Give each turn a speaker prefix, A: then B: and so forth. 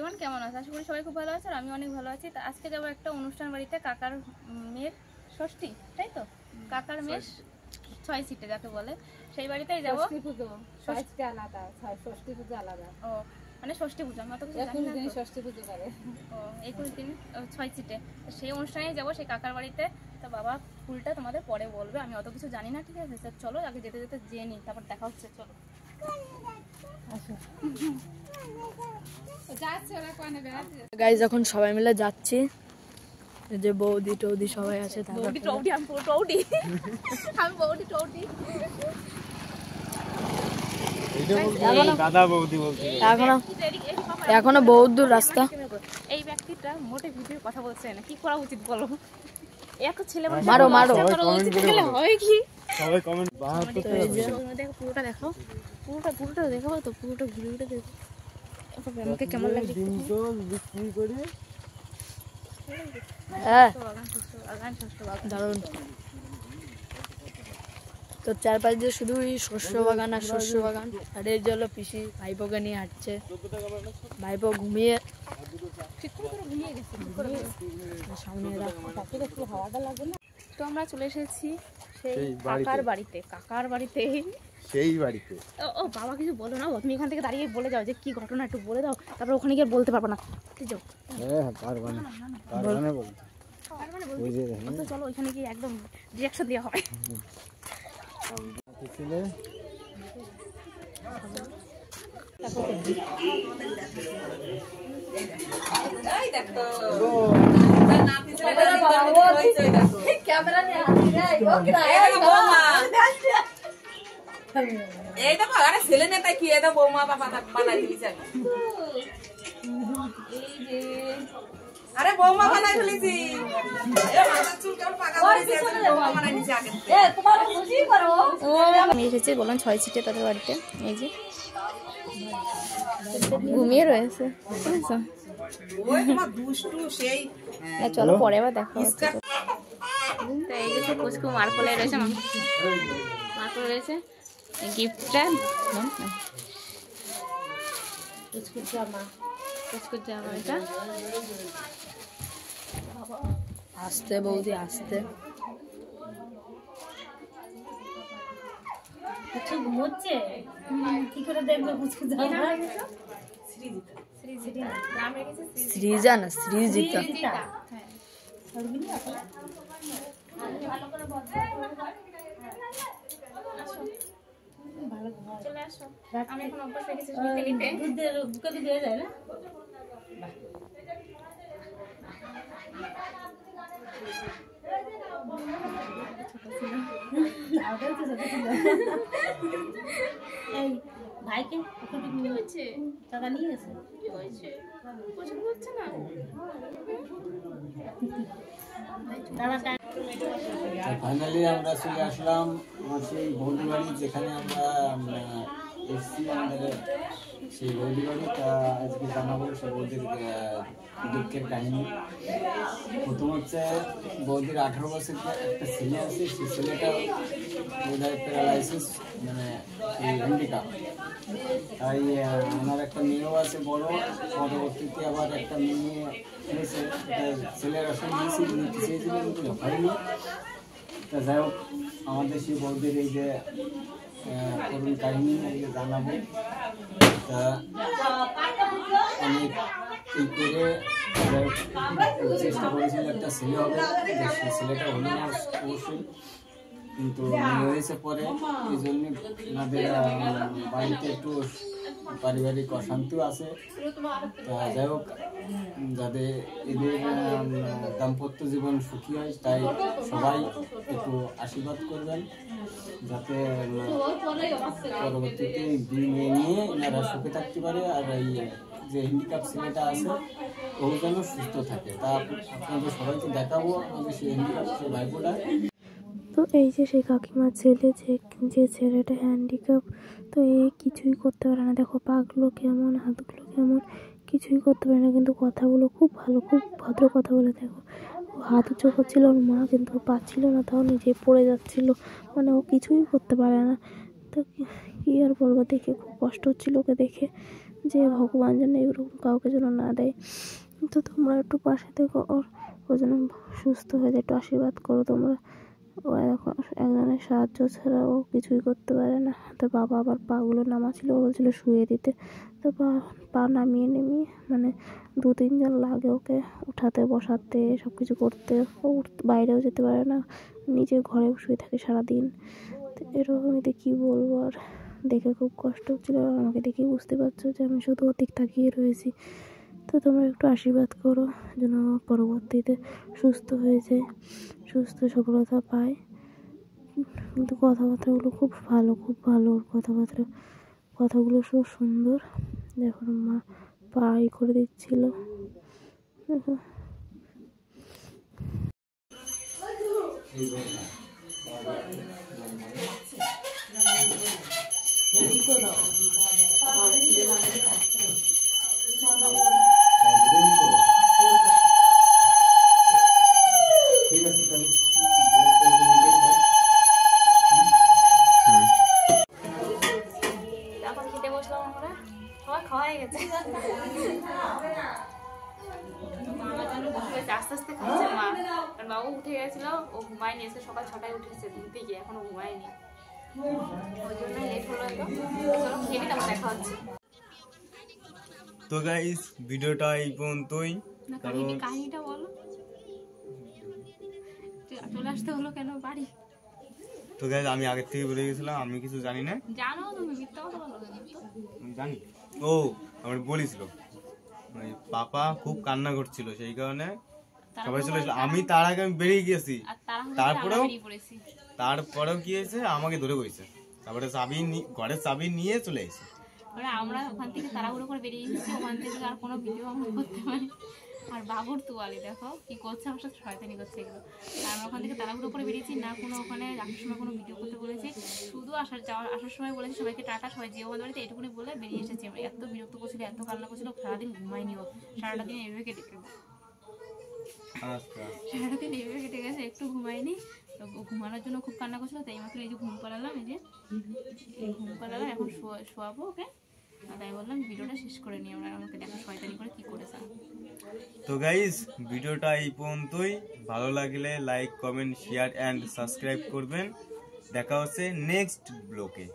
A: Everyone, কেমন আছে? আশা করি সবাই খুব ভালো আছে আর আমি অনেক ভালো আছি। তো আজকে যাবো একটা অনুষ্ঠান বাড়িতে, কাকার মেয়ের ষষ্ঠী, তাই তো? কাকার মেয়ের 6 সিটে যাকে বলে, সেই বাড়িতেই যাবো।
B: ষষ্ঠী পুজো আলাদা, ষষ্ঠী পুজো আলাদা।
A: ও মানে ষষ্ঠী পুজো, আমরা তো
B: 21 দিন ষষ্ঠী পুজো করে।
A: ও 21 দিন 6 সিটে, সেই অনুষ্ঠানেই যাবো, সেই কাকার বাড়িতে। তো বাবা ফুলটা তোমাদের পরে বলবে, আমি অত কিছু জানি না, ঠিক আছে? স্যার চলো আগে যেতে যেতে যেয়ে নিই, তারপর দেখা হচ্ছে। চলো
C: গাইজ এখন সবাই মিলে যাচ্ছি, যে বৌদি টৌদি সবাই আছে। এখনো বহুত দূর রাস্তা।
A: এই ব্যক্তিটা মোটে ভিডিও কথা বলছে না, কি করা উচিত বলো? এত ছেলে
C: মারো মারো
A: হয় কি?
D: সবাই কমেন্ট
A: দেখো, পুরোটা দেখো, পুরোটা দেখো, তো পুরোটা ঘুরে ঘুরে দেখো আমাকে কেমন লাগছে।
D: বিক্রি করে
C: হ্যাঁ দারুণ। তো চারপাশ দিয়ে শুধুই শস্য বাগান আর শস্য বাগান। আর এই জল পিসি ভাইপোকে নিয়ে হাঁটছে, ভাইপো ঘুমিয়ে সামনে
A: হাওয়াটা লাগবে না। তো আমরা চলে এসেছি সেই কাকার বাড়িতে।
D: সেই বাড়িতে
A: ও বাবা কিছু বলো না, তুমি এখান থেকে দাঁড়িয়ে বলে যাও যে কি ঘটনা, একটু বলে দাও, তারপর ওখানে গিয়ে বলতে পারবো না। যাও, চলো ওইখানে গিয়ে একদম রিয়াকশন দেওয়া হয়।
B: ছেলে নেতা কি এটা বৌমা বাবা বানাই দিয়েছে। আরে বৌমা বানাই ফেলেছি।
A: আমি এসেছি বললাম 6 সিটে তাদের বাড়িতে, এই যে ঘুমিয়ে রয়েছে। চলো পরে আবার দেখা হচ্ছে। তো এই যে পুচকু মারকলে রয়েছে, মারকলে রয়েছে গিফটটা, পুচকুর জামা এটা।
C: আসতে বৌদি আসতে।
B: ঘুমোচ্ছে কি করে দেখবে পুচকুর জামা?
C: সৃজা না সৃজিতা।
A: চলে আসো, আমি এখন অভ্যাস রেখেছি নিতে নিতে।
B: বুকে দিয়ে যায় না? ভাইকে কি হচ্ছে? টাকা নিয়ে গেছে, কি হয়েছে? পছন্দ হচ্ছে না?
D: ফাইনালি আমরা চলে আসলাম আমার সেই বৌদি বাড়ি, যেখানে আমরা এসছি আমাদের সেই বৌদি বাড়ি। তা আজকে জানাবো সে বৌদির দুঃখের কাহিনী। প্রথম হচ্ছে বৌদির 18 বছর একটা ছেলে আছে, সেই ছেলেটা বোধহয় প্যারালাইসিস, মানে হ্যান্ডিক্যাপ। তাই আমার একটা মেয়েও আছে বড়, পরবর্তীতে আবার একটা মেয়ে হয়েছে, ছেলের আসন নিয়েছি, নিতে চেয়েছিলেন কিন্তু হয়নি। তা যাই হোক, আমাদের সেই বৌদির এই যে করুণ কাহিনী এই যে জানাবো। তা অনেক এই করে চেষ্টা করেছিল একটা ছেলে হবে, সেই ছেলেটা হলো না অবশ্যই, কিন্তু মেয়ে হয়েছে পরে। এই জন্য আমাদের বাড়িতে একটু পারিবারিক অশান্তিও আছে। তা যাই হোক, যাতে এদের দাম্পত্য জীবন সুখী হয়, তাই সবাই একটু আশীর্বাদ করবেন, যাতে পরবর্তীতে 2 মেয়ে নিয়ে এনারা সুখে থাকতে পারে। আর এই যে হ্যান্ডিক্যাপ ছেলেটা আছে ও যেন সুস্থ থাকে। তা আপনাদের সবাইকে দেখাবো আমাদের সেই হ্যান্ডিক্যাপ সেই ভাইপোটা।
E: তো এই যে সেই কাকিমার ছেলে, যে ছেলেটা হ্যান্ডিক্যাপ, তো এই কিছুই করতে পারে না। দেখো পাগুলো কেমন, হাতগুলো কেমন, কিছুই করতে পারে না, কিন্তু কথাগুলো খুব ভালো, খুব ভদ্র কথা বলে। দেখো ও হাত উঁচু করছিল ওর মা, কিন্তু ও পাচ্ছিল না, তাও নিজে পড়ে যাচ্ছিল, মানে ও কিছুই করতে পারে না। তো কি আর বলবো, দেখে খুব কষ্ট হচ্ছিল ওকে দেখে। যে ভগবান যেন এরকম কাউকে যেন না দেয়। তো তোমরা একটু পাশে থেকে ও যেন সুস্থ হয়ে যায়, একটু আশীর্বাদ করো তোমরা। ও এখন একজনের সাহায্য ছাড়া ও কিছুই করতে পারে না। তো বাবা আবার পাগুলো নামাচ্ছিল, ও বলছিল শুয়ে দিতে। তো পা নামিয়ে মানে 2-3 জন লাগে ওকে উঠাতে বসাতে সব কিছু করতে। ও বাইরেও যেতে পারে না, নিজের ঘরে শুয়ে থাকে সারাদিন। তো এরকমই তো কী বলবো আর, দেখে খুব কষ্ট হচ্ছিলো। আর আমাকে দেখেই বুঝতে পারছো যে আমি শুধু ওদিক তাকিয়ে রয়েছি। তো তোমরা একটু আশীর্বাদ করো যেন পরবর্তীতে সুস্থ হয়ে যায়, সুস্থ সফলতা পায়। কিন্তু কথাবার্তাগুলো খুব ভালো, খুব ভালো। ওর কথাগুলো খুব সুন্দর। দেখো মা পাই করে দিচ্ছিল। দেখো
D: ঠিক আছে তাহলে
A: এখন খেতে বসলাম আমরা, সবাই খাওয়া হয়ে গেছে। আস্তে আস্তে খাচ্ছে মা, আর বাবু উঠে গেছিল, ও ঘুমায়নি। এসে সকাল 6টায় উঠেছে ঘুম থেকে, এখনো ঘুমায়নি, ওই জন্য লেট হলো। তো চলো খেয়ে নিই, তারপর দেখা হচ্ছে।
F: তো গাইস ভিডিওটা এই পর্যন্তই।
A: না,
F: কারণ
A: কাহিনীটা বলো, চলে আসতে হলো কেন বাড়ি?
F: তো গাইস আমি আগের থেকে বলে গেছিলাম আমি কিছু জানি না।
A: জানো তুমি মিথ্যা কথা বলো কেন?
F: আমি জানি। ও আমার বলেছিল ওই পাপা খুব কান্না করছিল, সেই কারণে সবাই চলে এসেছিল। আমি তার আগে আমি বেরিয়ে গেছি,
A: আর
F: তারপরেও
A: পড়েছি।
F: কি হয়েছে, আমাকে ধরে বসেছে। তারপরে ঘরের চাবি নিয়ে চলে এসেছে।
A: আমরা ওখান থেকে তাড়াহুড়ো করে বেরিয়ে এসেছি, ওখান থেকে আর কোনো ভিডিও আমরা করতে পারি। আর বাবুর তুয়ালি দেখো কি করছে, আমার সাথে শয়তানি করছে এগুলো। আর আমরা ওখান থেকে তাড়াহুড়ো করে বেরিয়েছি না, কোনো ওখানে আসার সময় কোনো ভিডিও করতে বলেছি। শুধু আসার সময় বলেছি সবাইকে টাটা, সবাই যেও আমাদের বাড়িতে, এটুকুনি বলে বেরিয়ে এসেছি আমরা। এত বিরক্ত করছিল, এত কান্না করছিল, সারাদিন ঘুমাইনি ও। সারাটা দিন এভাবে কেটে সারাটা দিন এভাবে কেটে গেছে, একটু ঘুমাইনি। তো ঘুমানোর জন্য খুব কান্না করছিল, তাই মাত্র এই যে ঘুম পাড়ালাম, এই ঘুম পাড়ালাম, এখন শোয়াবো ওকে। তাই বললাম ভিডিওটা শেষ করে নিই আমরা, আমাকে দেখো শয়তানি করে কি করেছে।
F: তো গাইস ভিডিওটা এই পর্যন্তই। ভালো লাগলে like, comment, share and subscribe করবেন। দেখা হচ্ছে নেক্সট ব্লগে।